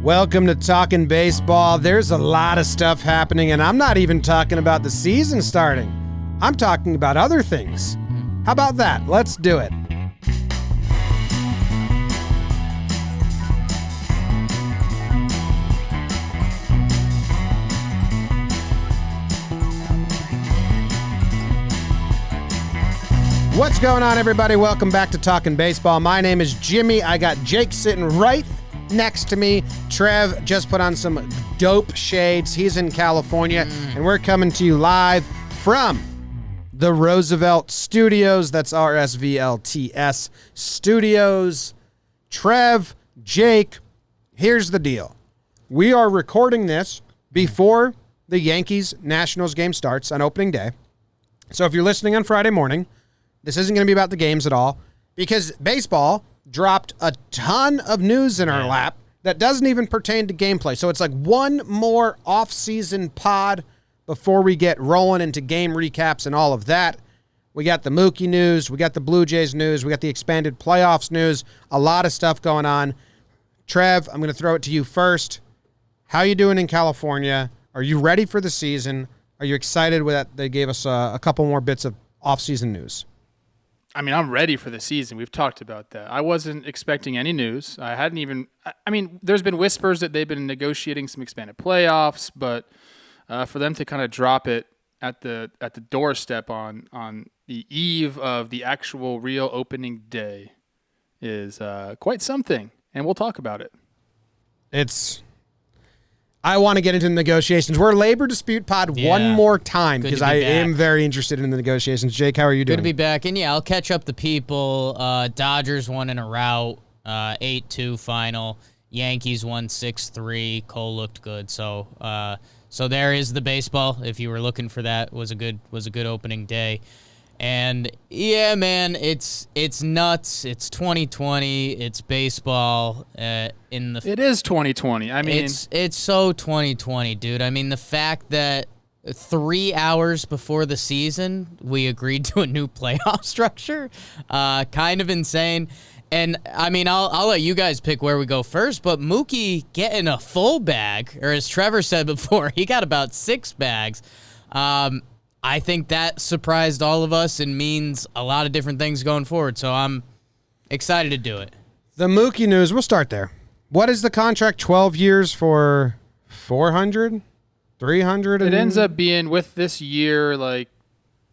Welcome to Talkin' Baseball. There's a lot of stuff happening, and I'm not even talking about the season starting. I'm talking about other things. How about that? Let's do it. What's going on, everybody? Welcome back to Talkin' Baseball. My name is Jimmy. I got Jake sitting right next to me. Trev just put on some dope shades. He's in California, and we're coming to you live from the Roosevelt Studios. That's RSVLTS Studios. Trev, Jake, here's the deal. We are recording this before the Yankees-Nationals game starts on opening day. So if you're listening on Friday morning, this isn't going to be about the games at all, because baseball dropped a ton of news in our lap that doesn't even pertain to gameplay. So it's like one more off-season pod before we get rolling into game recaps and all of that. We got the Mookie news, we got the Blue Jays news, we got the expanded playoffs news, a lot of stuff going on. Trev, I'm going to throw it to you first. How you doing in California? Are you ready for the season? Are you excited with that they gave us a couple more bits of off-season news? I mean, I'm ready for the season. We've talked about that. I wasn't expecting any news. There's been whispers that they've been negotiating some expanded playoffs, but for them to kind of drop it at the doorstep on the eve of the actual real opening day is quite something, and we'll talk about it. I want to get into the negotiations. We're a labor dispute pod one more time because I am very interested in the negotiations. Jake, how are you doing? Good to be back. And yeah, I'll catch up the people. Dodgers won in a rout, 8-2 final. Yankees won 6-3. Cole looked good. So there is the baseball. If you were looking for that, was a good opening day. And yeah, man, it's nuts. It's 2020. It's baseball. It is 2020. I mean, it's so 2020, dude. I mean, the fact that 3 hours before the season we agreed to a new playoff structure, kind of insane. And I mean, I'll let you guys pick where we go first. But Mookie getting a full bag, or as Trevor said before, he got about 6 bags. I think that surprised all of us and means a lot of different things going forward. So I'm excited to do it. The Mookie news, we'll start there. What is the contract? 12 years for 400? 300? It ends up being, with this year, like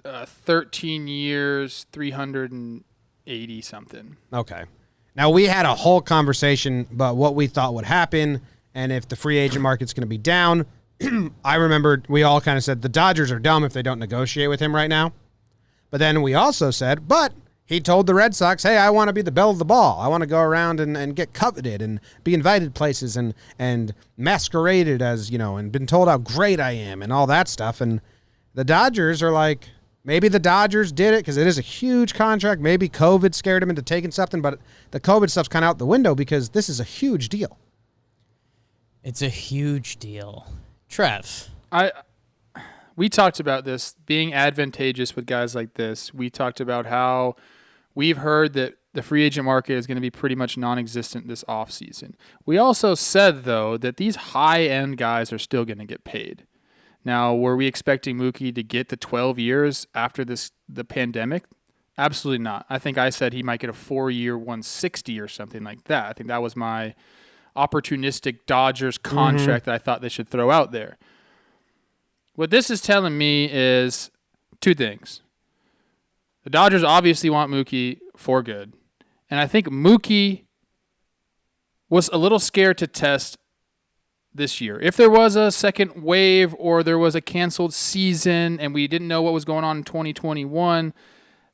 13 years, 380 something. Okay. Now, we had a whole conversation about what we thought would happen and if the free agent market's going to be down. I remember we all kind of said the Dodgers are dumb if they don't negotiate with him right now. But then we also said, but he told the Red Sox, hey, I want to be the belle of the ball. I want to go around and get coveted and be invited places and masqueraded as, and been told how great I am and all that stuff. And the Dodgers are like, maybe the Dodgers did it because it is a huge contract. Maybe COVID scared him into taking something, but the COVID stuff's kind of out the window because this is a huge deal. It's a huge deal. Trev. We talked about this being advantageous with guys like this. We talked about how we've heard that the free agent market is going to be pretty much non-existent this offseason. We also said, though, that these high-end guys are still going to get paid. Now, were we expecting Mookie to get to 12 years after the pandemic? Absolutely not. I think I said he might get a 4-year 160 or something like that. I think that was my opportunistic Dodgers contract that I thought they should throw out there. What this is telling me is two things. The Dodgers obviously want Mookie for good. And I think Mookie was a little scared to test this year. If there was a second wave or there was a canceled season and we didn't know what was going on in 2021,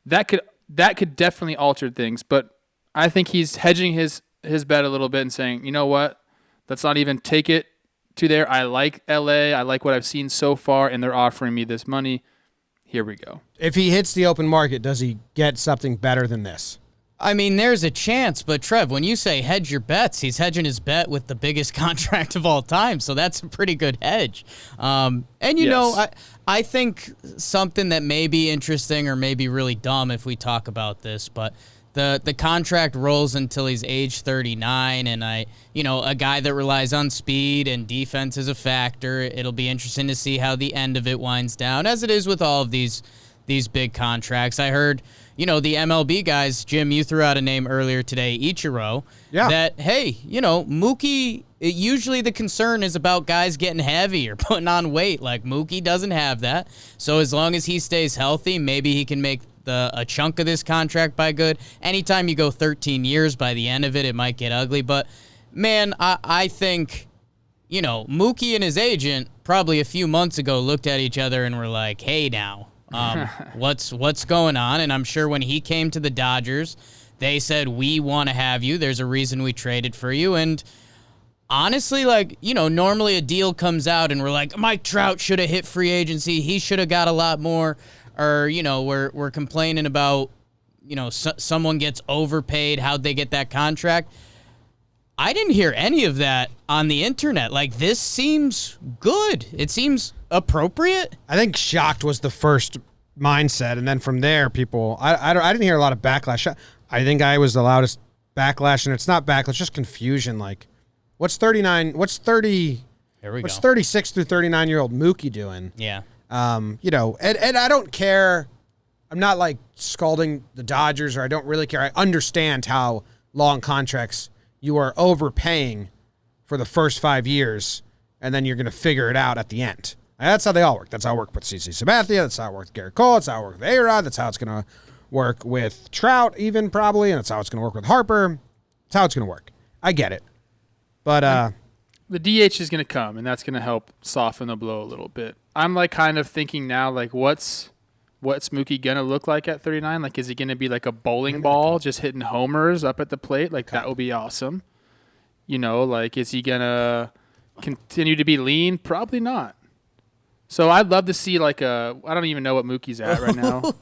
that could definitely alter things. But I think he's hedging his bet a little bit and saying, you know what, let's not even take it to there. I like LA. I like what I've seen so far, and they're offering me this money. Here we go. If he hits the open market, does he get something better than this? I mean, there's a chance, but Trev, when you say hedge your bets, he's hedging his bet with the biggest contract of all time, so that's a pretty good hedge. And I think something that may be interesting or may be really dumb if we talk about this, but The contract rolls until he's age 39, and a guy that relies on speed and defense is a factor. It'll be interesting to see how the end of it winds down, as it is with all of these big contracts. I heard, the MLB guys, Jim, you threw out a name earlier today, Ichiro, that, hey, Mookie, usually the concern is about guys getting heavy or putting on weight. Like, Mookie doesn't have that. So as long as he stays healthy, maybe he can make a chunk of this contract by good. Anytime you go 13 years, by the end of it, it might get ugly. But, man, I think, Mookie and his agent probably a few months ago looked at each other and were like, hey, now, what's going on? And I'm sure when he came to the Dodgers, they said, we want to have you. There's a reason we traded for you. And honestly, normally a deal comes out and we're like, Mike Trout should have hit free agency. He should have got a lot more. Or, we're complaining about, someone gets overpaid, how'd they get that contract? I didn't hear any of that on the internet. Like, this seems good. It seems appropriate. I think shocked was the first mindset, and then from there, people, I didn't hear a lot of backlash. I think I was the loudest backlash, and it's not backlash, just confusion. Like, what's 36 through 39-year-old Mookie doing? Yeah. And I don't care. I'm not like scalding the Dodgers, or I don't really care. I understand how long contracts you are overpaying for the first 5 years, and then you're going to figure it out at the end. And that's how they all work. That's how it worked with CC Sabathia. That's how it worked with Garrett Cole. That's how it worked with A-Rod. That's how it's going to work with Trout, even probably, and that's how it's going to work with Harper. That's how it's going to work. I get it, but the DH is going to come, and that's going to help soften the blow a little bit. I'm kind of thinking now, what's Mookie going to look like at 39? Like, is he going to be like a bowling ball just hitting homers up at the plate? Like, that would be awesome. Is he going to continue to be lean? Probably not. So I'd love to see I don't even know what Mookie's at right now.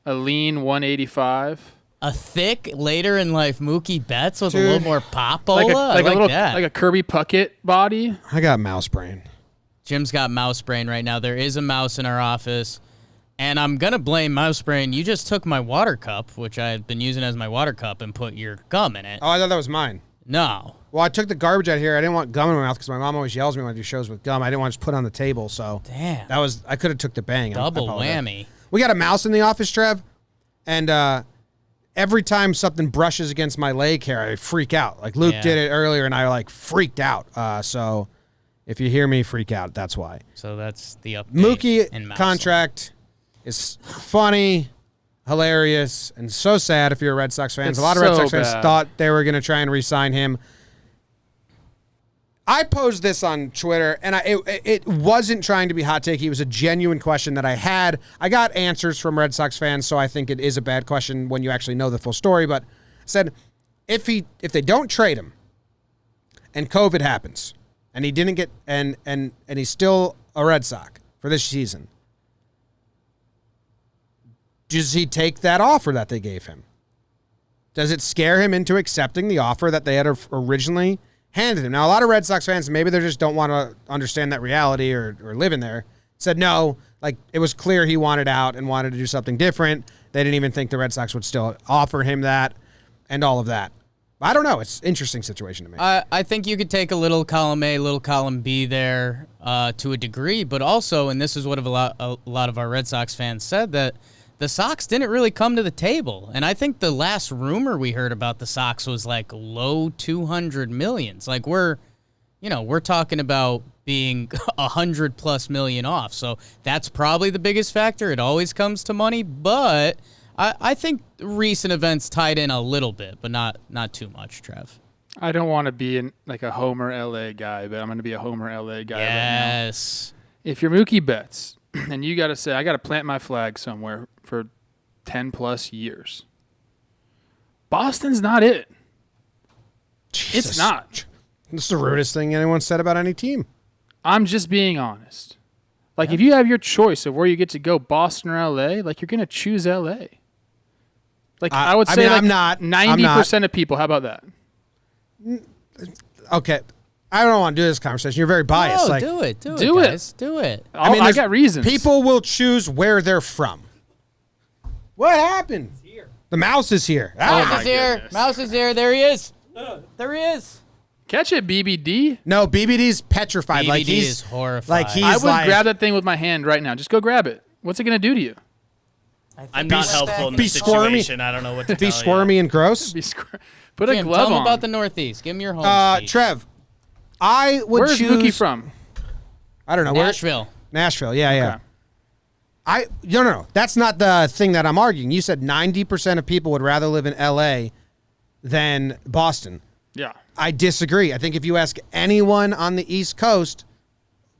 A lean 185. A thick, later in life Mookie Betts with a little more popola. Like a Kirby Puckett body. I got mouse brain. Jim's got mouse brain right now. There is a mouse in our office, and I'm going to blame mouse brain. You just took my water cup, which I had been using as my water cup, and put your gum in it. Oh, I thought that was mine. No. Well, I took the garbage out here. I didn't want gum in my mouth because my mom always yells at me when I do shows with gum. I didn't want to just put it on the table, so. Damn. I could have took the bang. Double whammy. We got a mouse in the office, Trev, and every time something brushes against my leg hair, I freak out. Like Luke did it earlier, and I freaked out. So if you hear me freak out, that's why. So that's the update. Mookie contract is funny, hilarious, and so sad if you're a Red Sox fan. A lot of Red Sox fans thought they were going to try and re-sign him. I posed this on Twitter, and it wasn't trying to be hot take. It was a genuine question that I had. I got answers from Red Sox fans, so I think it is a bad question when you actually know the full story. But I said, if they don't trade him, and COVID happens, and he didn't get and he's still a Red Sox for this season, does he take that offer that they gave him? Does it scare him into accepting the offer that they had originally handed him? Now, a lot of Red Sox fans, maybe they just don't want to understand that reality or live in there, said no. Like, it was clear he wanted out and wanted to do something different. They didn't even think the Red Sox would still offer him that and all of that. I don't know. It's an interesting situation to me. I think you could take a little column A, little column B there to a degree, but also, and this is what a lot of our Red Sox fans said, that the Sox didn't really come to the table. And I think the last rumor we heard about the Sox was low 200 millions. We're talking about being 100+ million off. So that's probably the biggest factor. It always comes to money, but I think recent events tied in a little bit, but not too much, Trev. I don't want to be a Homer LA guy, but I'm going to be a Homer LA guy right now. Yes. If you're Mookie Betts, and you got to say, I got to plant my flag somewhere for 10+ years. Boston's not it. Jesus. It's not. It's the rudest thing anyone said about any team. I'm just being honest. If you have your choice of where you get to go, Boston or LA, you're going to choose LA. I would say I'm not. 90% of people. How about that? Okay. I don't want to do this conversation. You're very biased. No, do it, guys. Do it. I got reasons. People will choose where they're from. What happened? The mouse is here. Mouse is here. goodness. Mouse is here. There he is. There he is. Catch it, BBD. No, BBD's petrified. BBD like he's is horrified. Like he's I would like, grab that thing with my hand right now. Just go grab it. What's it going to do to you? I'm not helpful in be this squirmy. situation. I don't know what to be tell squirmy and gross. Put a Jim, glove tell him on. about the Northeast. Give him your home speech. Trev, I would Where's choose. Mookie from? I don't know. Nashville. Nashville. Yeah. Okay. No. That's not the thing that I'm arguing. You said 90% of people would rather live in L.A. than Boston. Yeah. I disagree. I think if you ask anyone on the East Coast,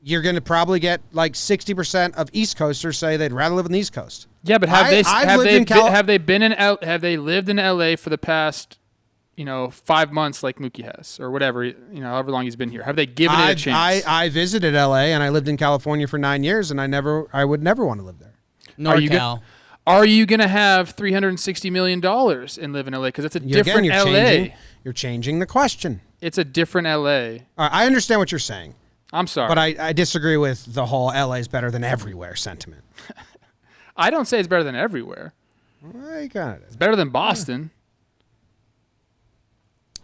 you're going to probably get like 60% of East Coasters say they'd rather live in the East Coast. Yeah, but have they lived in LA for the past 5 months like Mookie has, or whatever, however long he's been here? Have they given it a chance? I visited LA and I lived in California for 9 years, and I would never want to live there. NorCal. Are you going to have $360 million and live in LA? Because it's a different LA. You're changing the question. It's a different LA. All right, I understand what you're saying, I'm sorry. but I disagree with the whole LA's better than everywhere sentiment. I don't say it's better than everywhere. I got it. It's better than Boston.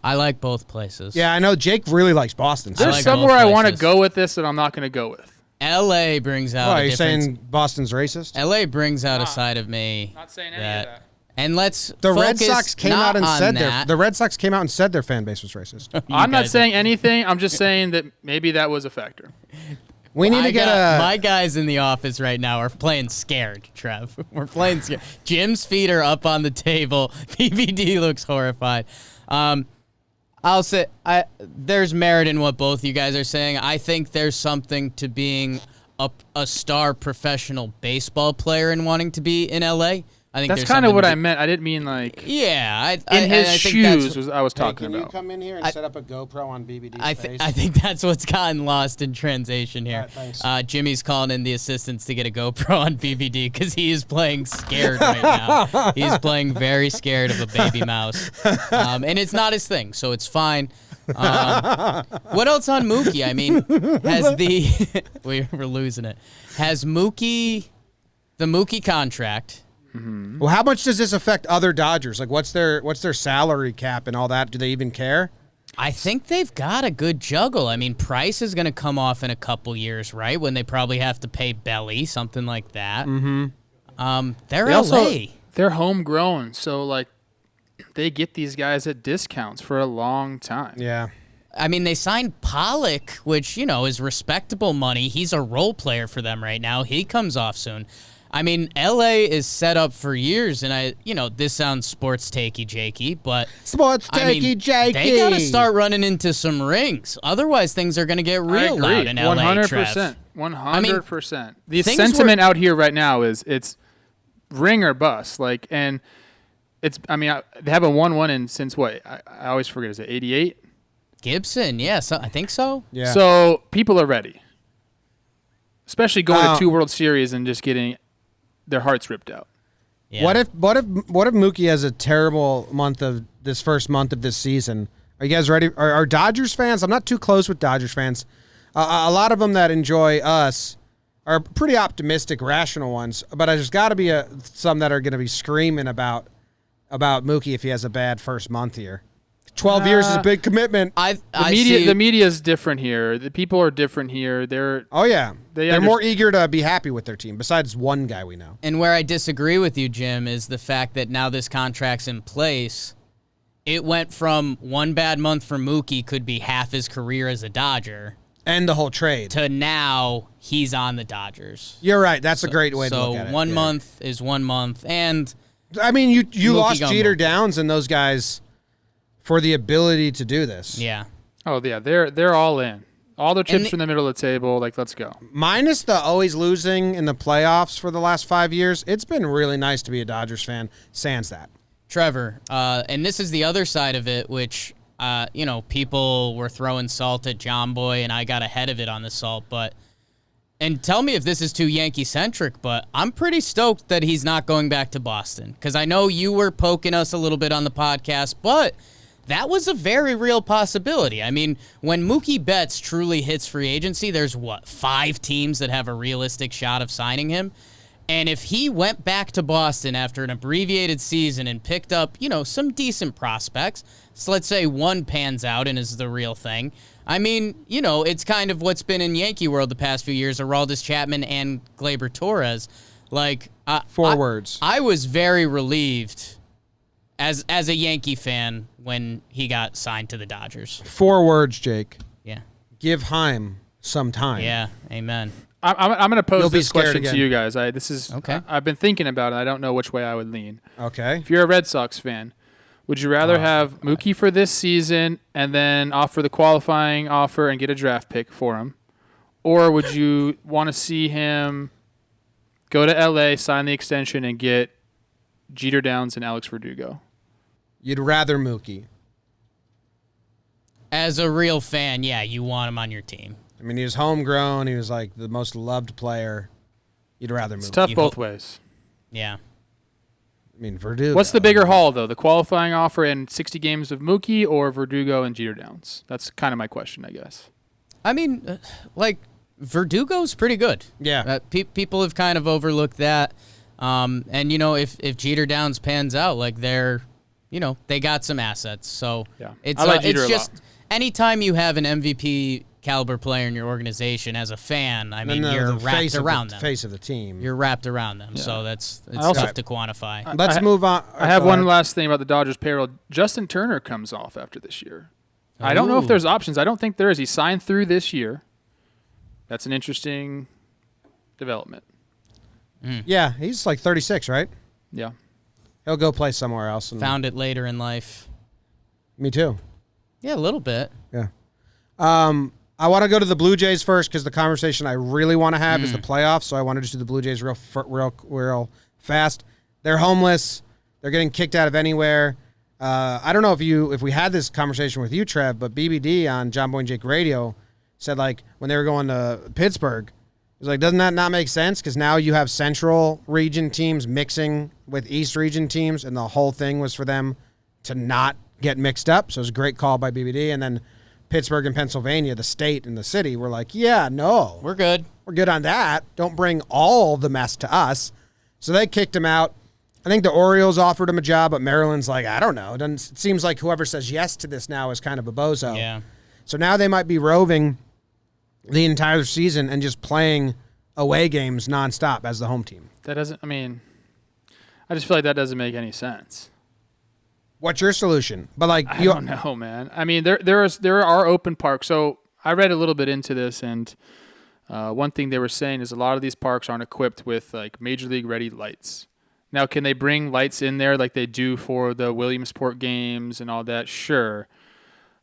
I like both places. Yeah, I know Jake really likes Boston. There's like somewhere both I want to places. go with this that I'm not going to go with. LA brings out What, a are you difference. saying Boston's racist? LA brings out a side of me. Not saying any that, of that. And let's The Red focus Sox came not out and on said that. the Red Sox came out and said their fan base was racist. I'm not guys saying anything. I'm just saying that maybe that was a factor. We need to get my guys in the office right now are playing scared, Trev. We're playing scared. Jim's feet are up on the table. PVD looks horrified. I'll say there's merit in what both you guys are saying. I think there's something to being a star professional baseball player and wanting to be in LA. I think That's kind of what I meant. I didn't mean like Yeah, in his I think shoes that's, was I was Hey, talking can you about. come in here and set up a GoPro on BBD's face? I think that's what's gotten lost in translation here. All right, thanks. Jimmy's calling in the assistants to get a GoPro on BBD because he is playing scared right now. He's playing very scared of a baby mouse, and it's not his thing, so it's fine. What else on Mookie? I mean, has we're losing it. Has Mookie the Mookie contract? Well, how much does this affect other Dodgers? Like, what's their salary cap and all that? Do they even care? I think they've got a good juggle. I mean, Price is going to come off in a couple years, right? When they probably have to pay Belly, something like that. Mm-hmm. They're LA. They're homegrown, so like they get these guys at discounts for a long time. Yeah. I mean, they signed Pollock, which, is respectable money. He's a role player for them right now. He comes off soon. I mean, LA is set up for years, and this sounds sports takey, Jakey, but Sports takey, Jakey. They got to start running into some rings. Otherwise, things are going to get real loud in LA. 100%. 100%. The things sentiment out here right now is it's ring or bust. Like, and it's. I mean, they haven't won one in since what? I always forget. Is it 88? Gibson, yeah, I think so. Yeah. So people are ready, especially going to 2 World Series and just getting their hearts ripped out. Yeah. What if Mookie has a terrible first month of this season? Are you guys ready? Are Dodgers fans? I'm not too close with Dodgers fans. A lot of them that enjoy us are pretty optimistic, rational ones. But there's got to be some that are going to be screaming about Mookie if he has a bad first month here. 12 years is a big commitment. The media is different here. The people are different here. They're more eager to be happy with their team. Besides one guy we know. And where I disagree with you, Jim, is the fact that now this contract's in place. It went from one bad month for Mookie could be half his career as a Dodger. And the whole trade. To now he's on the Dodgers. You're right. That's a great way to look at it. So 1 month is 1 month. And I mean, you lost Mookie Jeter Gumbo. Downs and those guys for the ability to do this. yeah. Oh yeah, they're all in. All their chips in the middle of the table. Like, let's go. Minus the always losing in the playoffs for the last 5 years, it's been really nice to be a Dodgers fan. Sans that. Trevor, and this is the other side of it, which, people were throwing salt at JOMBOY, and I got ahead of it on the salt. And tell me if this is too Yankee-centric, but I'm pretty stoked that he's not going back to Boston. Because I know you were poking us a little bit on the podcast, but that was a very real possibility. I mean, when Mookie Betts truly hits free agency, there's 5 teams that have a realistic shot of signing him? And if he went back to Boston after an abbreviated season and picked up, some decent prospects, so let's say one pans out and is the real thing. I mean, it's kind of what's been in Yankee world the past few years, Aroldis Chapman and Gleyber Torres. Like, words. I was very relieved as a Yankee fan when he got signed to the Dodgers. 4 words, Jake. Yeah. Give Heim some time. Yeah, amen. I'm going to pose this question again. to you guys. Okay. I've been thinking about it. I don't know which way I would lean. Okay. If you're a Red Sox fan, would you rather have Mookie for this season and then offer the qualifying offer and get a draft pick for him? Or would you want to see him go to L.A., sign the extension, and get Jeter Downs and Alex Verdugo? You'd rather Mookie. As a real fan, yeah, you want him on your team. I mean, he was homegrown. He was like the most loved player. You'd rather Mookie. It's tough both ways. Yeah. I mean, Verdugo. What's the bigger haul, though? The qualifying offer and 60 games of Mookie or Verdugo and Jeter Downs? That's kind of my question, I guess. I mean, Verdugo's pretty good. Yeah. People have kind of overlooked that. And, if Jeter Downs pans out, they got some assets. So yeah. it's, I like Jeter it's a just lot. anytime you have an MVP caliber player in your organization as a fan, I mean, you're wrapped around them. Face of the team. You're wrapped around them. Yeah. So it's also- tough to quantify. Let's move on. I have one last thing about the Dodgers payroll. Justin Turner comes off after this year. I don't know if there's options. I don't think there is. He signed through this year. That's an interesting development. Yeah, he's like 36, right? Yeah. He'll go play somewhere else. Found it later in life. Me too. Yeah, a little bit. Yeah. I want to go to the Blue Jays first because the conversation I really want to have is the playoffs. So I want to just do the Blue Jays real fast. They're homeless. They're getting kicked out of anywhere. I don't know if we had this conversation with you, Trev, but BBD on John Boy and Jake Radio said when they were going to Pittsburgh, it was doesn't that not make sense? Because now you have Central region teams mixing with East region teams, and the whole thing was for them to not get mixed up. So it was a great call by BBD, and then Pittsburgh and Pennsylvania, the state and the city, were like, yeah, no. We're good. We're good on that. Don't bring all the mess to us. So they kicked him out. I think the Orioles offered him a job, but Maryland's like, I don't know. It seems like whoever says yes to this now is kind of a bozo. Yeah. So now they might be roving the entire season and just playing away games nonstop as the home team. I just feel like that doesn't make any sense. What's your solution? But I don't know, man. I mean, there are open parks. So I read a little bit into this, and one thing they were saying is a lot of these parks aren't equipped with major league ready lights. Now, can they bring lights in there like they do for the Williamsport games and all that? Sure.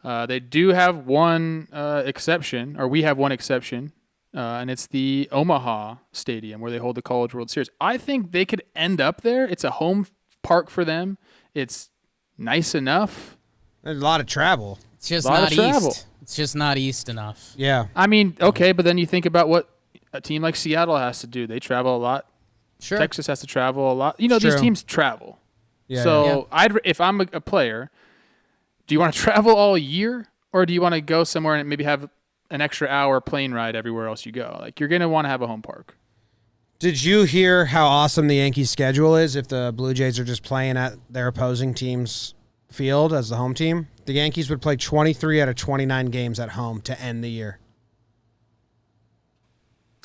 They do have one exception, or we have one exception, and it's the Omaha Stadium where they hold the College World Series. I think they could end up there. It's a home park for them. It's nice enough. There's a lot of travel. It's just not east. It's just not east enough. Yeah. I mean, okay, but then you think about what a team like Seattle has to do. They travel a lot. Sure. Texas has to travel a lot. These teams travel. Yeah. So if I'm a player, do you want to travel all year, or do you want to go somewhere and maybe have an extra hour plane ride everywhere else you go? You're going to want to have a home park. Did you hear how awesome the Yankees' schedule is if the Blue Jays are just playing at their opposing team's field as the home team? The Yankees would play 23 out of 29 games at home to end the year.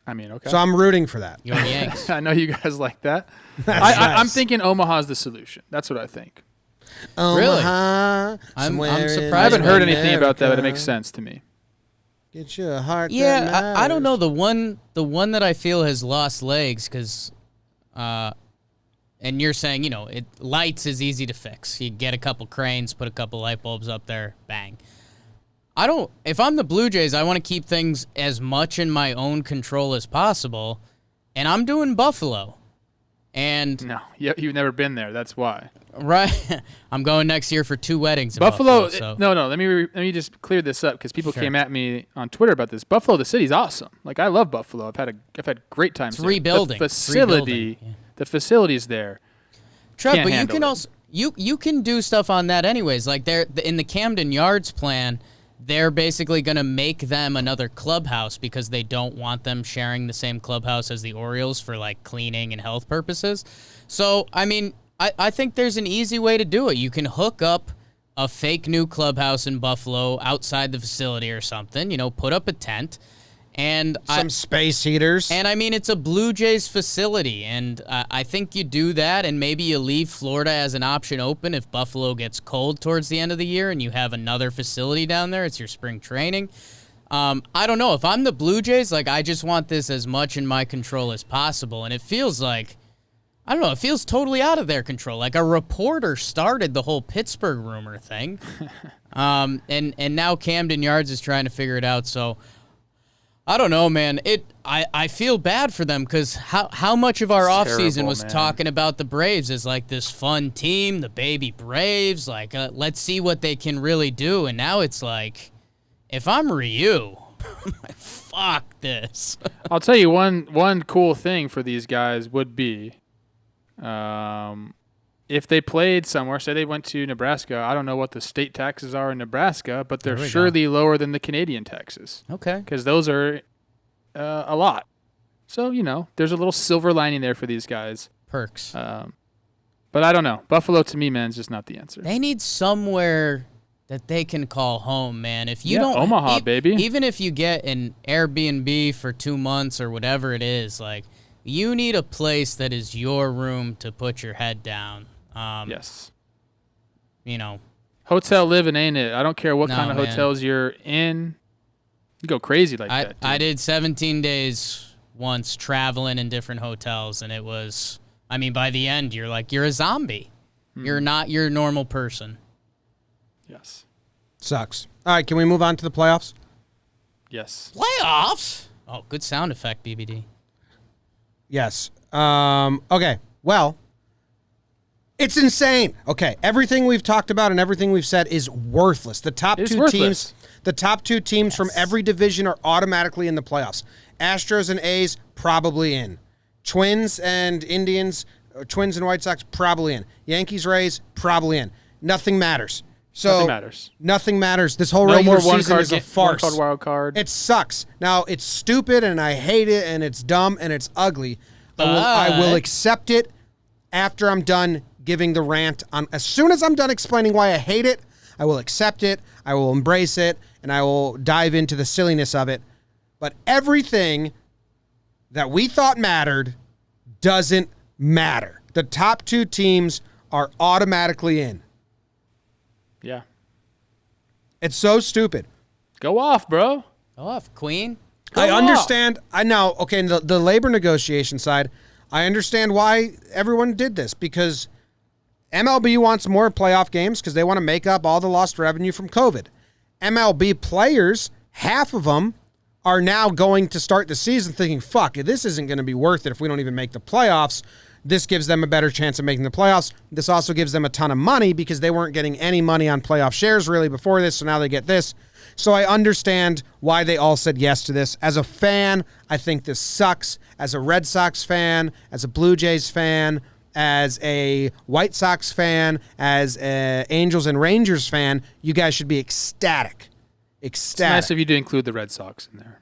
I mean, okay. So I'm rooting for that. You're Yanks. I know you guys like that. I'm thinking Omaha's the solution. That's what I think. Omaha, I'm somewhere surprised. in I haven't heard America. anything about that, but it makes sense to me. Get you a heart. Yeah, that I don't know. matters. The one that I feel has lost legs because, and you're saying, lights is easy to fix. You get a couple cranes, put a couple light bulbs up there, bang. If I'm the Blue Jays, I want to keep things as much in my own control as possible, and I'm doing Buffalo. And No, you've never been there. That's why. right, I'm going next year for 2 weddings in Buffalo. so. No. Let me just clear this up because people Sure. came at me on Twitter about this. Buffalo, the city's awesome. I love Buffalo. I've had great times. It's there. rebuilding. The facility, the facilities there. Trev, Can't but you handle can it. also you can do stuff on that anyways. Like there in the Camden Yards plan, they're basically going to make them another clubhouse because they don't want them sharing the same clubhouse as the Orioles for like cleaning and health purposes. So, I mean, I think there's an easy way to do it. You can hook up a fake new clubhouse in Buffalo outside the facility or something, put up a tent. And some space heaters. And I mean, it's a Blue Jays facility, and I think you do that, and maybe you leave Florida as an option open if Buffalo gets cold towards the end of the year and you have another facility down there. It's your spring training. I don't know. If I'm the Blue Jays, I just want this as much in my control as possible, and it feels like, I don't know, it feels totally out of their control. Like a reporter started the whole Pittsburgh rumor thing, and now Camden Yards is trying to figure it out, so... I don't know, man. I feel bad for them because how much of our offseason was talking about the Braves as like this fun team, the baby Braves, let's see what they can really do. And now it's like, if I'm Ryu, fuck this. I'll tell you one cool thing for these guys would be if they played somewhere, say they went to Nebraska. I don't know what the state taxes are in Nebraska, but they're surely lower than the Canadian taxes. Okay. Because those are a lot. So, there's a little silver lining there for these guys. Perks. But I don't know. Buffalo, to me, man, is just not the answer. They need somewhere that they can call home, man. If you don't... Omaha, baby. Even if you get an Airbnb for 2 months or whatever it is, you need a place that is your room to put your head down. Yes. Hotel living, ain't it? I don't care what kind of hotels you're in. You go crazy like that. Dude. I did 17 days once traveling in different hotels, and it was, by the end, you're a zombie. You're not your normal person. Yes. Sucks. All right, can we move on to the playoffs? Yes. Playoffs? Oh, good sound effect, BBD. Yes. Okay, well... It's insane. Okay, everything we've talked about and everything we've said is worthless. The top two teams from every division are automatically in the playoffs. Astros and A's probably in. Twins and Indians, Twins and White Sox probably in. Yankees, Rays probably in. Nothing matters. Nothing matters. This whole regular season is a farce. Wild card. It sucks. Now, it's stupid and I hate it and it's dumb and it's ugly. I will accept it after I'm done giving the rant on. As soon as I'm done explaining why I hate it, I will accept it, I will embrace it, and I will dive into the silliness of it. But everything that we thought mattered doesn't matter. The top two teams are automatically in. Yeah. It's so stupid. Go off, bro. Go off, Queen. I understand. I know. Okay, the labor negotiation side, I understand why everyone did this, because MLB wants more playoff games because they want to make up all the lost revenue from COVID. MLB players, half of them, are now going to start the season thinking, fuck, this isn't going to be worth it if we don't even make the playoffs. This gives them a better chance of making the playoffs. This also gives them a ton of money because they weren't getting any money on playoff shares really before this, so now they get this. So I understand why they all said yes to this. As a fan, I think this sucks. As a Red Sox fan, as a Blue Jays fan, as a White Sox fan, as a Angels and Rangers fan, you guys should be ecstatic. It's nice of you to include the Red Sox in there.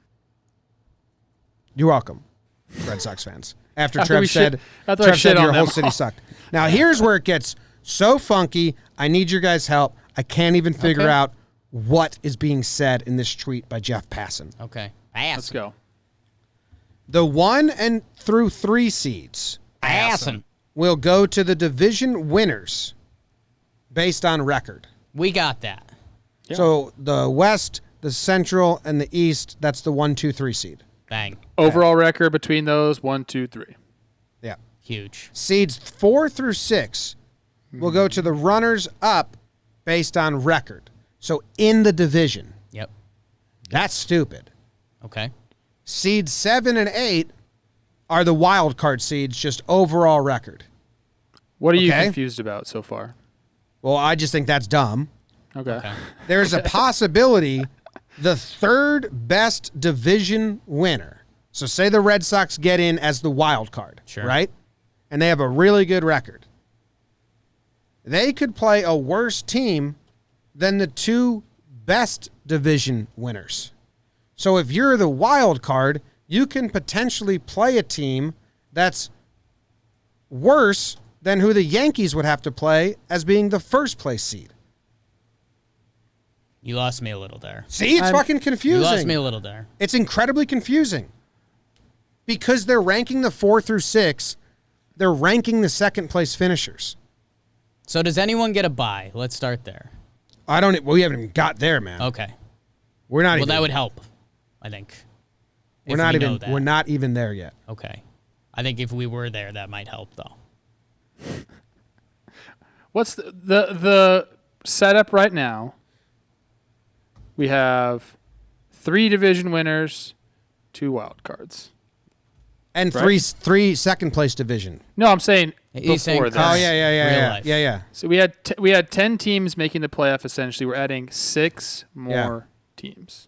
You're welcome, Red Sox fans. After Trev said your whole city sucked. Now, here's where it gets so funky. I need your guys' help. I can't even figure out what is being said in this tweet by Jeff Passan. Okay. Let's go. The 1 and through 3 seeds will go to the division winners based on record. We got that. Yeah. So the West, the Central, and the East, that's the 1, 2, 3 seed. Bang. Overall record between those, 1, 2, 3. Yeah. Huge. Seeds 4 through 6 will go to the runners up based on record. So in the division. Yep. That's stupid. Okay. Seeds 7 and 8 are the wild card seeds, just overall record. What are you confused about so far? Well, I just think that's dumb. Okay. There's a possibility the third best division winner. So say the Red Sox get in as the wild card, right? And they have a really good record. They could play a worse team than the 2 best division winners. So if you're the wild card, you can potentially play a team that's worse than who the Yankees would have to play as being the first place seed. You lost me a little there. See, it's fucking confusing. You lost me a little there. It's incredibly confusing. Because they're ranking the 4 through 6, they're ranking the second place finishers. So does anyone get a bye? Let's start there. We haven't even got there, man. Okay. We're not Well, that would help, I think. We're not even there yet. Okay. I think if we were there, that might help, though. What's the setup right now? We have 3 division winners, 2 wild cards. And right? three second place division. No, I'm saying He's saying before this. Oh, yeah. So we had 10 teams making the playoff. Essentially, we're adding 6 more teams,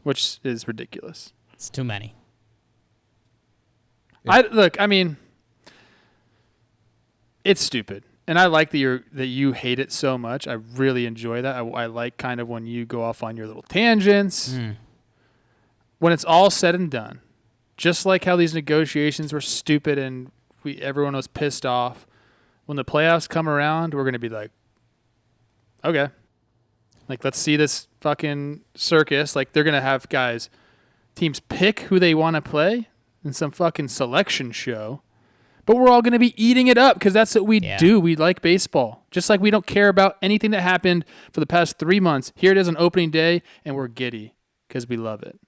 which is ridiculous. It's too many. Yeah. I mean, it's stupid, and I like that you hate it so much. I really enjoy that. I like kind of when you go off on your little tangents. When it's all said and done, just like how these negotiations were stupid and everyone was pissed off, when the playoffs come around, we're going to be like, okay. Like, let's see this fucking circus. Like, they're going to have teams pick who they want to play in some fucking selection show. But we're all going to be eating it up because that's what we do. We like baseball. Just like we don't care about anything that happened for the past 3 months. Here it is on opening day, and we're giddy because we love it.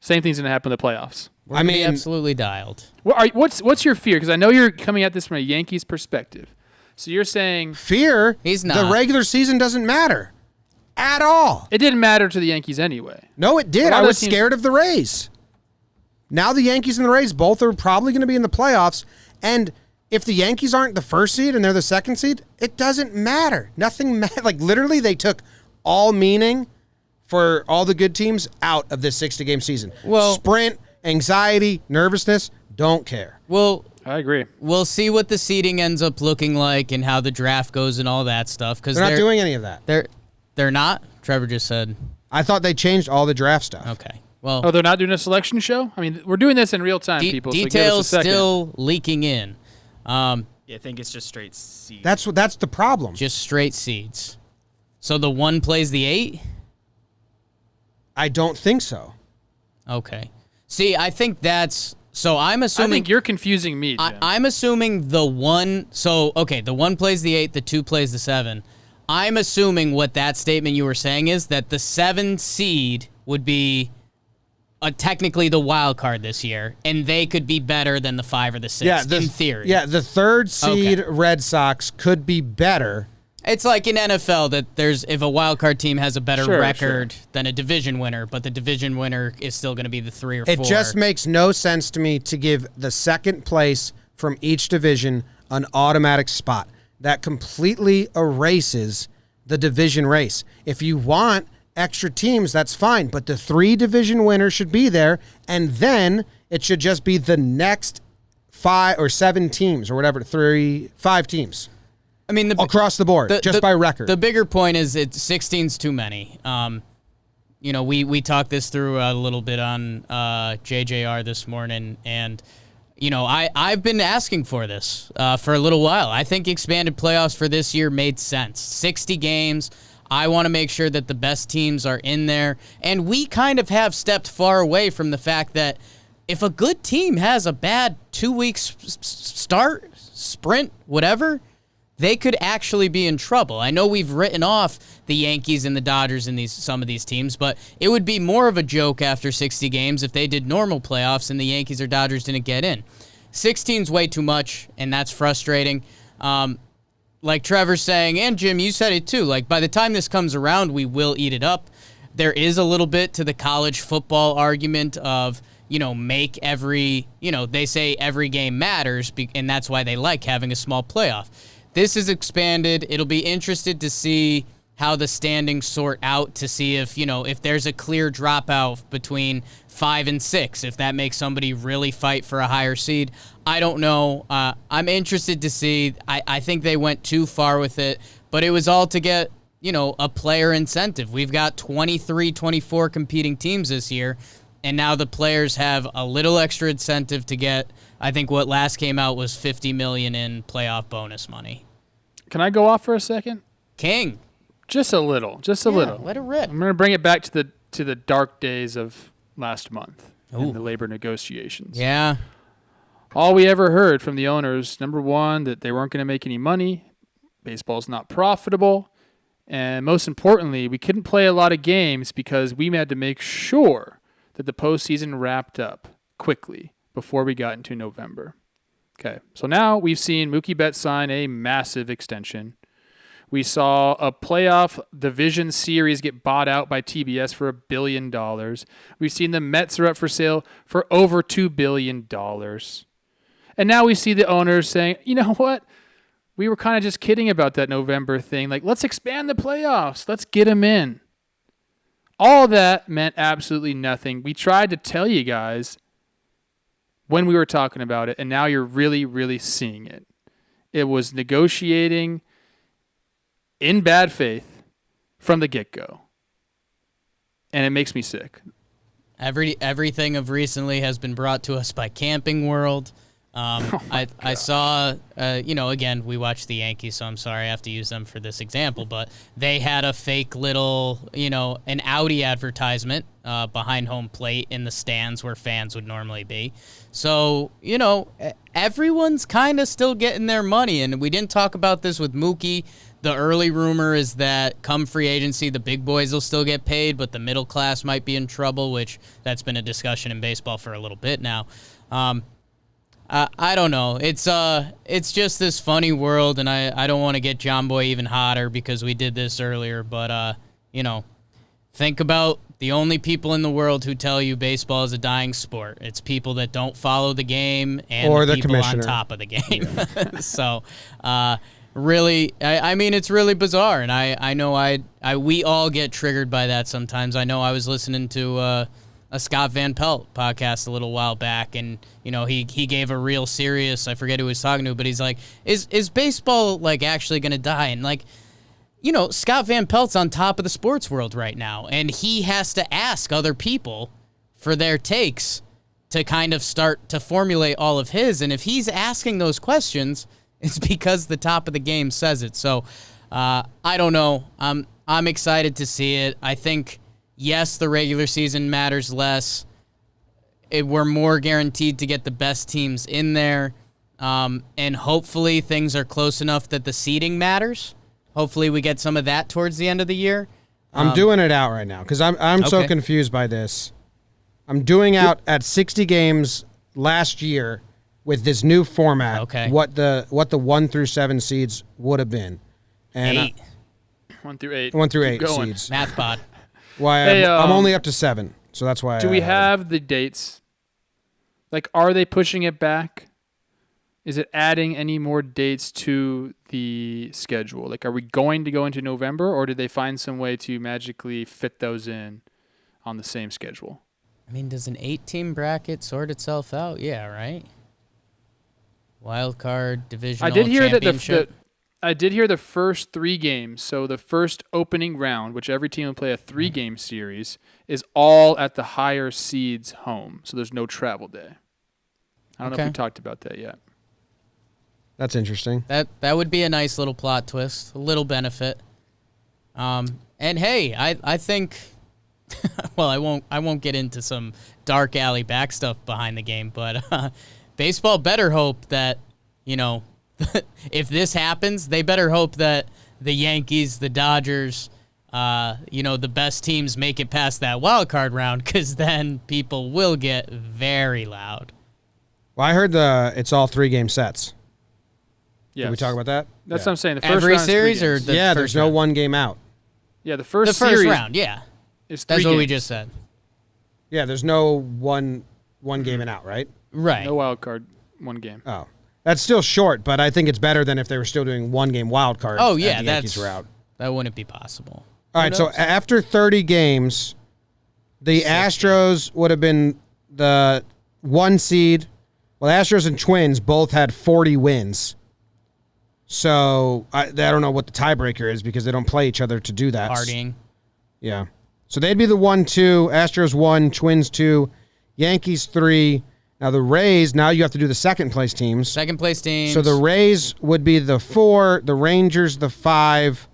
Same thing's going to happen in the playoffs. We're gonna be absolutely dialed. What's your fear? Because I know you're coming at this from a Yankees perspective. So you're saying... Fear? He's not. The regular season doesn't matter at all. It didn't matter to the Yankees anyway. No, it did. I was scared of the Rays. Now the Yankees and the Rays both are probably going to be in the playoffs. And if the Yankees aren't the first seed and they're the second seed, it doesn't matter. Nothing matters. Like, literally, they took all meaning for all the good teams out of this 60-game season. Well, sprint, anxiety, nervousness, don't care. Well, I agree. We'll see what the seeding ends up looking like and how the draft goes and all that stuff. Because they're not doing any of that. They're not? Trevor just said. I thought they changed all the draft stuff. Okay. Well, they're not doing a selection show? I mean, we're doing this in real time, people. Details so still leaking in. I think it's just straight seeds. That's the problem. Just straight seeds. So the 1 plays the 8? I don't think so. Okay. See, I think that's... So I'm assuming... I think you're confusing me, Jim. I'm assuming the 1... So, okay, the 1 plays the 8, the 2 plays the 7. I'm assuming what that statement you were saying is that the 7 seed would be technically the wild card this year, and they could be better than the 5 or the 6, in theory. Yeah, the 3rd seed Red Sox could be better. It's like in NFL that if a wild card team has a better record than a division winner, but the division winner is still going to be the 3 or 4. It just makes no sense to me to give the second place from each division an automatic spot. That completely erases the division race. If you want extra teams, that's fine, but the 3 division winners should be there, and then it should just be the next 5 or 7 teams or whatever, 5 teams. I mean, across the board, just by record. The bigger point is 16's too many. We talked this through a little bit on JJR this morning, and I've been asking for this for a little while. I think expanded playoffs for this year made sense. 60 games. I want to make sure that the best teams are in there, and we kind of have stepped far away from the fact that if a good team has a bad 2-week sprint, whatever, they could actually be in trouble. I know we've written off the Yankees and the Dodgers and some of these teams, but it would be more of a joke after 60 games if they did normal playoffs and the Yankees or Dodgers didn't get in. 16's way too much, and that's frustrating. Like Trevor's saying, and Jim, you said it too, like by the time this comes around, we will eat it up. There is a little bit to the college football argument of, make every, they say every game matters, and that's why they like having a small playoff. This is expanded. It'll be interested to see how the standings sort out to see if there's a clear dropout between 5 and 6, if that makes somebody really fight for a higher seed. I don't know. I'm interested to see. I think they went too far with it, but it was all to get a player incentive. We've got 23, 24 competing teams this year, and now the players have a little extra incentive to get, I think what last came out was $50 million in playoff bonus money. Can I go off for a second? King. Just a little. Let it rip. I'm going to bring it back to the dark days of last month Ooh. in the labor negotiations. Yeah. All we ever heard from the owners, number one, that they weren't going to make any money. Baseball's not profitable. And most importantly, we couldn't play a lot of games because we had to make sure that the postseason wrapped up quickly before we got into November. Okay, so now we've seen Mookie Betts sign a massive extension. We saw a playoff division series get bought out by TBS for $1 billion. We've seen the Mets are up for sale for over $2 billion. And now we see the owners saying, you know what? We were kind of just kidding about that November thing. Like, let's expand the playoffs. Let's get them in. All that meant absolutely nothing. We tried to tell you guys when we were talking about it, and now you're really, really seeing it. It was negotiating in bad faith from the get-go. And it makes me sick. Everything of recently has been brought to us by Camping World. I saw, again, we watch the Yankees, so I'm sorry I have to use them for this example, but they had a fake little, an Audi advertisement behind home plate in the stands where fans would normally be. So, everyone's kind of still getting their money, and we didn't talk about this with Mookie. The early rumor is that come free agency, the big boys will still get paid, but the middle class might be in trouble, which that's been a discussion in baseball for a little bit now. I don't know. It's just this funny world, and I don't want to get JOMBOY even hotter because we did this earlier, but, think about the only people in the world who tell you baseball is a dying sport. It's people that don't follow the game and or the the people on commissioner. top of the game. So, really, I mean, it's really bizarre, and I know we all get triggered by that sometimes. I know I was listening to a Scott Van Pelt podcast a little while back, and he gave a real serious, I forget who he was talking to, but he's like, is baseball like actually going to die? And like, Scott Van Pelt's on top of the sports world right now, and he has to ask other people for their takes to kind of start to formulate all of his. And if he's asking those questions, it's because the top of the game says it. So I don't know. I'm excited to see it. I think, yes, the regular season matters less. We're more guaranteed to get the best teams in there. And hopefully things are close enough that the seeding matters. Hopefully we get some of that towards the end of the year. I'm doing it out right now because I'm so Okay. confused by this. I'm doing out at 60 games last year with this new format. Okay. What the 1 through 7 seeds would have been, and 8. 1 through 8. 1 through Keep 8 going. seeds. Math pod. Why Hey, I'm only up to 7, so that's why. Do we have the dates? Like, are they pushing it back? Is it adding any more dates to the schedule? Like, are we going to go into November, or did they find some way to magically fit those in on the same schedule? I mean, does an 8-team bracket sort itself out? Yeah, right? Wild card, divisional, I did hear championship. I did hear the first 3 games. So the first opening round, which every team will play a 3-game series, is all at the higher seeds home. So there's no travel day. I don't know if Okay. we talked about that yet. That's interesting. That would be a nice little plot twist, a little benefit. And hey, I think well, I won't get into some dark alley back stuff behind the game, but baseball better hope that, if this happens, they better hope that the Yankees, the Dodgers, the best teams make it past that wild card round, because then people will get very loud. Well, I heard it's all 3-game sets. Yes. Did we talk about that? That's Yeah. what I'm saying. The first Every round is 3 series or games. the Yeah, first there's no round? 1 game out. Yeah, the The first first series round, yeah. is 3 That's games. what we just said. Yeah, there's no one game and out, right? Right. No wild card, 1 game. Oh, that's still short, but I think it's better than if they were still doing 1-game wild card. Oh, and yeah, the Yankees were that's out. that wouldn't be possible. All right, so after 30 games, the Astros would have been the 1 seed. Well, the Astros and Twins both had 40 wins. So I don't know what the tiebreaker is because they don't play each other to do that. Partying. Yeah. So they'd be the 1-2, Astros 1, Twins 2, Yankees 3. Now the Rays, now you have to do the second place teams. Second place teams. So the Rays would be the 4, the Rangers the 5,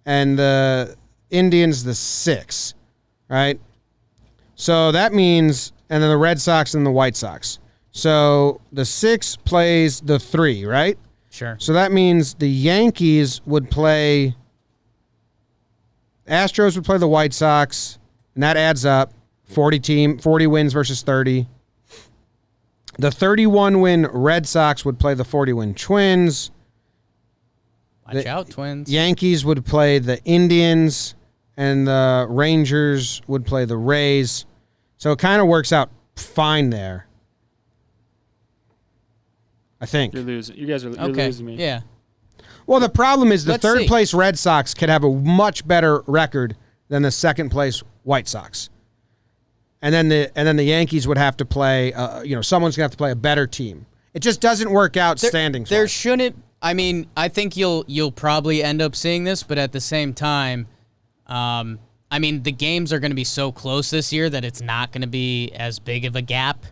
and the Indians the 6, right? So that means, and then the Red Sox and the White Sox. So the 6 plays the 3, right? Sure. So that means the Yankees would play, Astros would play the White Sox, and that adds up, 40 wins versus 30. The 31-win Red Sox would play the 40-win Twins. Watch out, Twins. Yankees would play the Indians, and the Rangers would play the Rays. So it kind of works out fine there. I think. You're losing. You guys are you're Okay. losing me. Yeah. Well, the problem is the Let's third see. place Red Sox could have a much better record than the second place White Sox. And then the Yankees would have to play, someone's going to have to play a better team. It just doesn't work out standings. There shouldn't. I mean, I think you'll probably end up seeing this, but at the same time, I mean, the games are going to be so close this year that it's not going to be as big of a gap.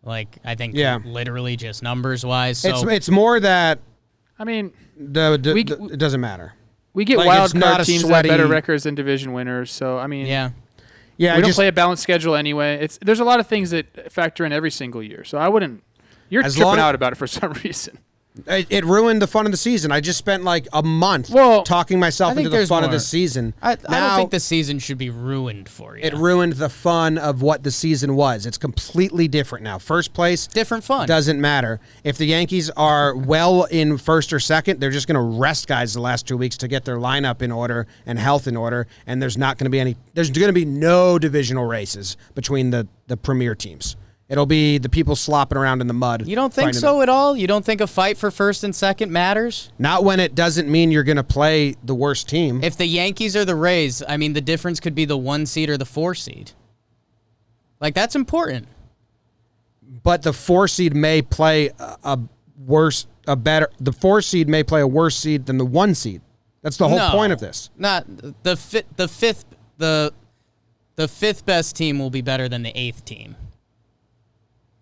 Like, I think literally just numbers wise. So It's more that I mean, it doesn't matter. we get Like, wild it's not card a teams that have better sweaty- records than division winners. So I mean, yeah. Yeah, we don't play a balanced schedule anyway. There's a lot of things that factor in every single year. So I wouldn't. You're As tripping long- out about it for some reason. It ruined the fun of the season. I just spent like a month Well, talking myself I think into the there's fun of more. the season. I don't Now, think the season should be ruined for you. it ruined the fun of what the season was. It's completely different now. First place Different fun. doesn't matter. If the Yankees are well in first or second, they're just going to rest guys the last 2 weeks to get their lineup in order and health in order, and there's going to be no divisional races between the premier teams. It'll be the people slopping around in the mud. You don't think fighting so at all? You don't think a fight for first and second matters? Not when it doesn't mean you're going to play the worst team. If the Yankees or the Rays, I mean, the difference could be the 1 seed or the 4 seed. Like, that's important. But the 4 seed may play the 4 seed may play a worse seed than the 1 seed. That's the whole point of this. Not the fifth best team will be better than the 8th team.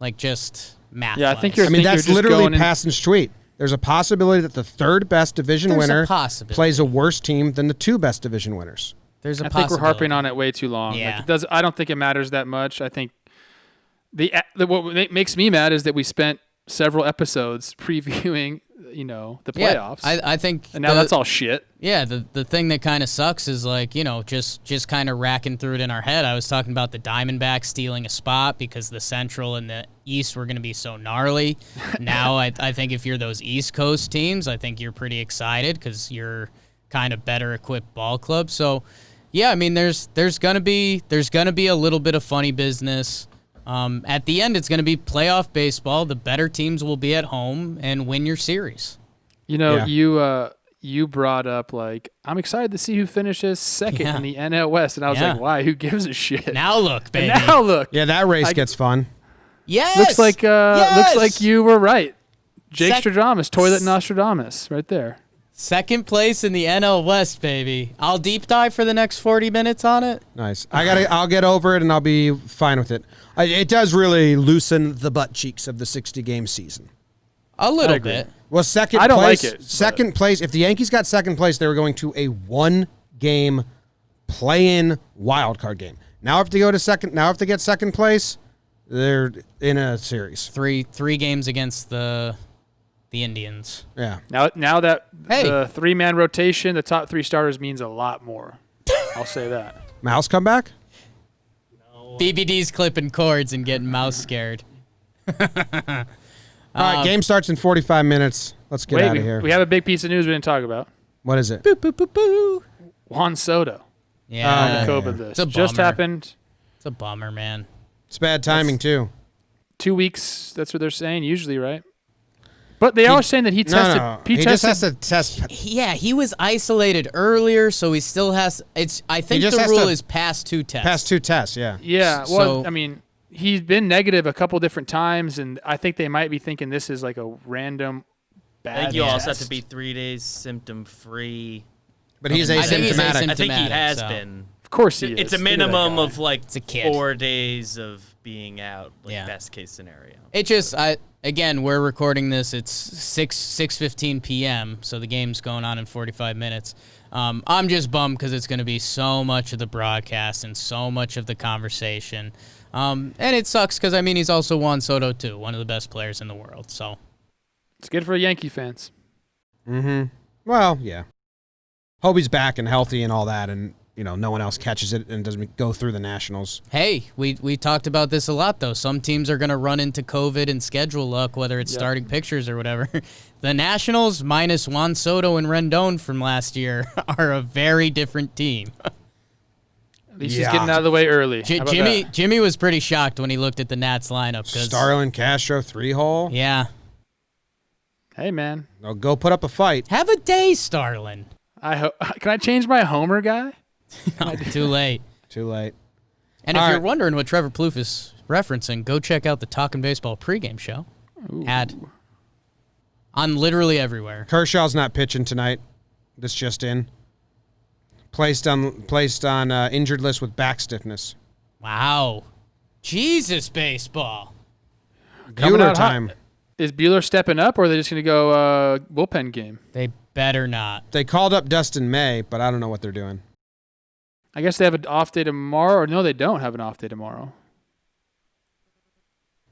Like, just math. Yeah, I think you're. That's just literally going in- Passan's tweet. There's a possibility that the third best division There's a winner possibility. plays a worse team than the 2 best division winners. There's a I think we're possibility. harping on it way too long. Yeah. Like, it does. I don't think it matters that much. I think what makes me mad is that we spent several episodes previewing, the playoffs. I think, and now that's all shit. Yeah, the thing that kind of sucks is like, just kind of racking through it in our head. I was talking about the Diamondbacks stealing a spot because the Central and the East were going to be so gnarly. Now I think if you're those East Coast teams, I think you're pretty excited because you're kind of better equipped ball club. So, yeah, I mean, there's gonna be a little bit of funny business. At the end, it's going to be playoff baseball. The better teams will be at home and win your series. You brought up, like, I'm excited to see who finishes second Yeah. in the NL West. And I was Yeah. like, why? Who gives a shit? Now look, baby. And now look. Yeah, that race gets fun. Yes. Looks like you were right. Jake Sec- Stradamus, Toilet Nostradamus, right there. Second place in the NL West, baby. I'll deep dive for the next 40 minutes on it. Nice. I'll get over it and I'll be fine with it. It does really loosen the butt cheeks of the 60-game season. A little agree. bit. Well, second I don't place. like it, Second place. If the Yankees got second place, they were going to a 1-game play-in wild card game. Now, if they go to second, now if they get second place, they're in a series. Three games against the Indians. Yeah. Now that Hey. the 3-man rotation, the top 3 starters means a lot more. I'll say that. Mouse come back. BBD's clipping cords and getting mouse scared. All right. Game starts in 45 minutes. Let's get out of here. We have a big piece of news we didn't talk about. What is it? Boo, boo, boo, boo. Juan Soto. Yeah. The COVID list. It's a Just bummer. happened. It's a bummer, man. It's bad timing too. 2 weeks. That's what they're saying usually, right? But they are saying that he tested. No. He just has to test. Yeah, he was isolated earlier, so he still has. I think just the has rule to is past 2 tests. Past 2 tests. Yeah. Yeah. So- Well, I mean, he's been negative a couple different times, and I think they might be thinking this is like a random bad. I think you also have test. to be 3 days symptom-free. But he's I think he's asymptomatic. I think he Symptomatic, has so. been. Of course he is. It's a Look at that minimum guy. of like It's a kid. 4 days of being out, like Yeah. best case scenario. It just, again, we're recording this. It's 6:15 p.m., so the game's going on in 45 minutes. I'm just bummed because it's going to be so much of the broadcast and so much of the conversation. And it sucks because, I mean, he's also Juan Soto, too, one of the best players in the world. So It's good for Yankee fans. Well, yeah. Hope he's back and healthy and all that, and no one else catches it and doesn't go through the Nationals. Hey, we talked about this a lot, though. Some teams are going to run into COVID and schedule luck, whether it's starting pitchers or whatever. The Nationals, minus Juan Soto and Rendon from last year, are a very different team. At least he's getting out of the way early. How about that? Jimmy was pretty shocked when he looked at the Nats lineup. Starlin Castro 3-hole. Yeah. Hey, man. I'll go put up a fight. Have a day, Starlin. Can I change my homer guy? No, too late. Too late. And if All you're right. wondering what Trevor Plouffe is referencing, go check out the Talkin' Baseball pregame show. Ad. On literally everywhere. Kershaw's not pitching tonight. This just in. Placed on injured list with back stiffness. Wow. Jesus, baseball. Coming Bueller out hot. time. Is Bueller stepping up, or are they just going to go bullpen game? They better not. They called up Dustin May, but I don't know what they're doing. I guess they have an off day tomorrow, or no, they don't have an off day tomorrow.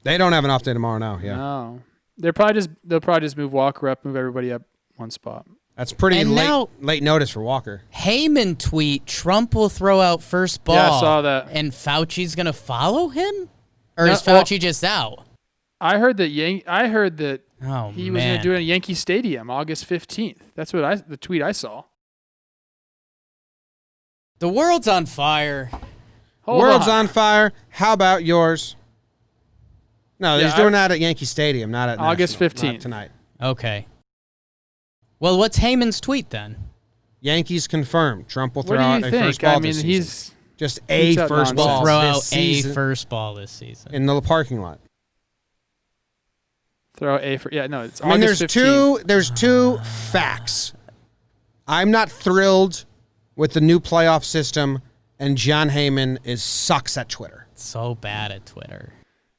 They don't have an off day tomorrow now. Yeah, No, they'll probably just move Walker up, move everybody up one spot. that's pretty And now- late notice for Walker. Heyman tweet, Trump will throw out first ball. Yeah, I saw that. And Fauci's going to follow him? Or No, is Fauci just out? I heard that Oh, he was going to do it in Yankee Stadium August 15th. That's what the tweet I saw. The world's on fire. Hold World's on fire. How about yours? No, he's Yeah, doing that at Yankee Stadium, not at August National, 15th. not tonight. Okay. Well, what's Heyman's tweet then? Yankees confirmed. Trump will What throw do out you a think? first ball I mean, this he's season. Just a tweets out first nonsense. ball Throw this out a season first ball this season. in the parking lot. throw a for no. It's I mean, August 15th. there's two facts. I'm not thrilled with the new playoff system, and John Heyman sucks at Twitter. So bad at Twitter.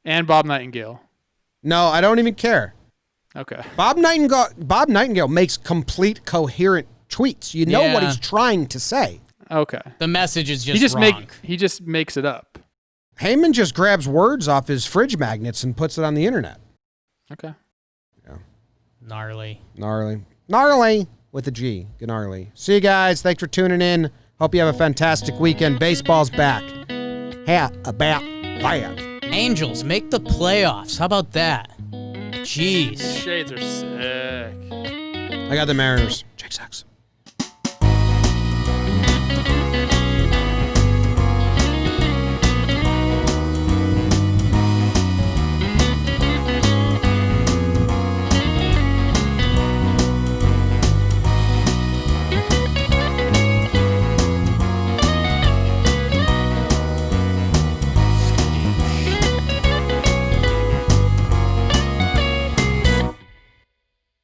And Bob Nightingale. No, I don't even care. Okay. Bob Nightingale makes complete, coherent tweets. You know what Yeah. he's trying to say. Okay. The message is just wrong. He just makes it up. Heyman just grabs words off his fridge magnets and puts it on the internet. Okay. Gnarly. Gnarly with a G. Gnarly. See you guys. Thanks for tuning in. Hope you have a fantastic weekend. Baseball's back. How about that? Angels, make the playoffs. How about that? Jeez. Shades are sick. I got the Mariners. Jake sucks.